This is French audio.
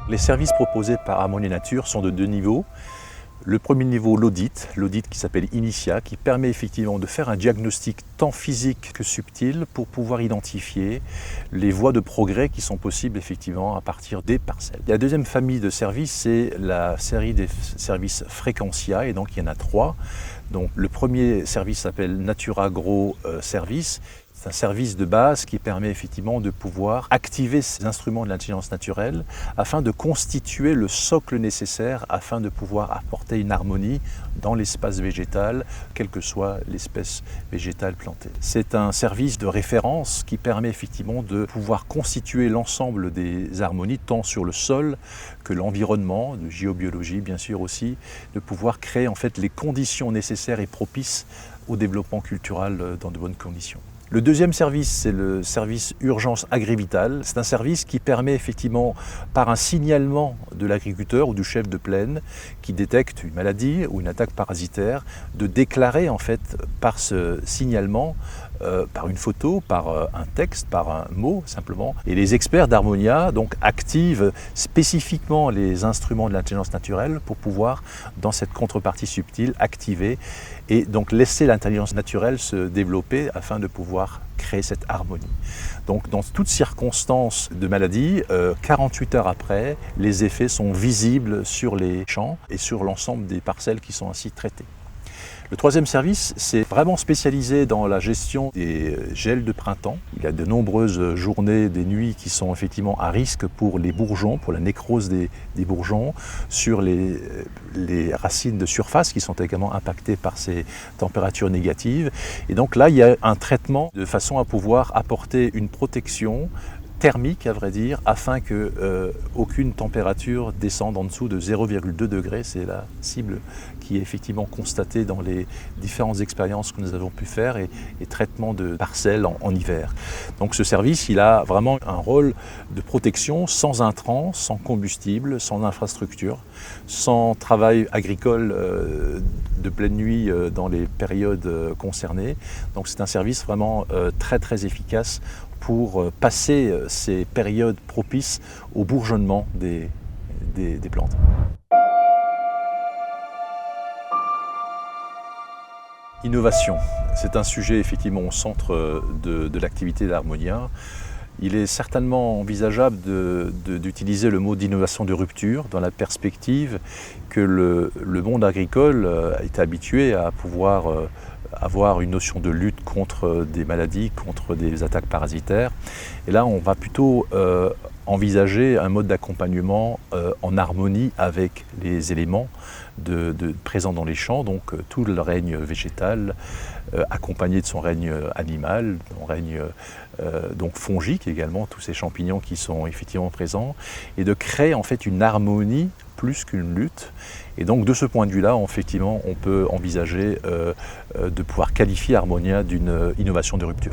Les services proposés par Harmonia Nature sont de deux niveaux. Le premier niveau, l'audit qui s'appelle Initia, qui permet effectivement de faire un diagnostic tant physique que subtil pour pouvoir identifier les voies de progrès qui sont possibles effectivement à partir des parcelles. La deuxième famille de services, c'est la série des services Frequentia, et donc il y en a trois. Donc, le premier service s'appelle Naturagro Service. C'est un service de base qui permet effectivement de pouvoir activer ces instruments de l'intelligence naturelle afin de constituer le socle nécessaire afin de pouvoir apporter une harmonie dans l'espace végétal, quelle que soit l'espèce végétale plantée. C'est un service de référence qui permet effectivement de pouvoir constituer l'ensemble des harmonies, tant sur le sol que l'environnement, de géobiologie bien sûr aussi, de pouvoir créer en fait les conditions nécessaires et propices au développement culturel dans de bonnes conditions. Le deuxième service, c'est le service urgence agri-vitale. C'est un service qui permet effectivement, par un signalement de l'agriculteur ou du chef de plaine qui détecte une maladie ou une attaque parasitaire, de déclarer en fait par ce signalement, par une photo, par un texte, par un mot simplement. Et les experts d'Harmonia donc activent spécifiquement les instruments de l'intelligence naturelle pour pouvoir, dans cette contrepartie subtile, activer et donc laisser l'intelligence naturelle se développer afin de pouvoir créer cette harmonie. Donc dans toutes circonstances de maladie, 48 heures après, les effets sont visibles sur les champs et sur l'ensemble des parcelles qui sont ainsi traitées. Le troisième service, c'est vraiment spécialisé dans la gestion des gels de printemps. Il y a de nombreuses journées, des nuits qui sont effectivement à risque pour les bourgeons, pour la nécrose des bourgeons, sur les racines de surface qui sont également impactées par ces températures négatives. Et donc là, il y a un traitement de façon à pouvoir apporter une protection thermique, à vrai dire, afin que aucune température descende en dessous de 0,2 degrés. C'est la cible qui est effectivement constatée dans les différentes expériences que nous avons pu faire et traitement de parcelles en hiver. Donc ce service, il a vraiment un rôle de protection sans intrants, sans combustible, sans infrastructure, sans travail agricole de pleine nuit dans les périodes concernées. Donc c'est un service vraiment très très efficace pour passer ces périodes propices au bourgeonnement des plantes. Innovation, c'est un sujet effectivement au centre de l'activité d'Harmonia. Il est certainement envisageable d'utiliser le mot d'innovation de rupture dans la perspective que le monde agricole est habitué à pouvoir avoir une notion de lutte contre des maladies, contre des attaques parasitaires. Et là, on va plutôt envisager un mode d'accompagnement en harmonie avec les éléments présents dans les champs, donc tout le règne végétal, accompagné de son règne animal, son règne donc fongique également, tous ces champignons qui sont effectivement présents, et de créer en fait une harmonie plus qu'une lutte. Et donc de ce point de vue-là, effectivement, on peut envisager de pouvoir qualifier Harmonia d'une innovation de rupture.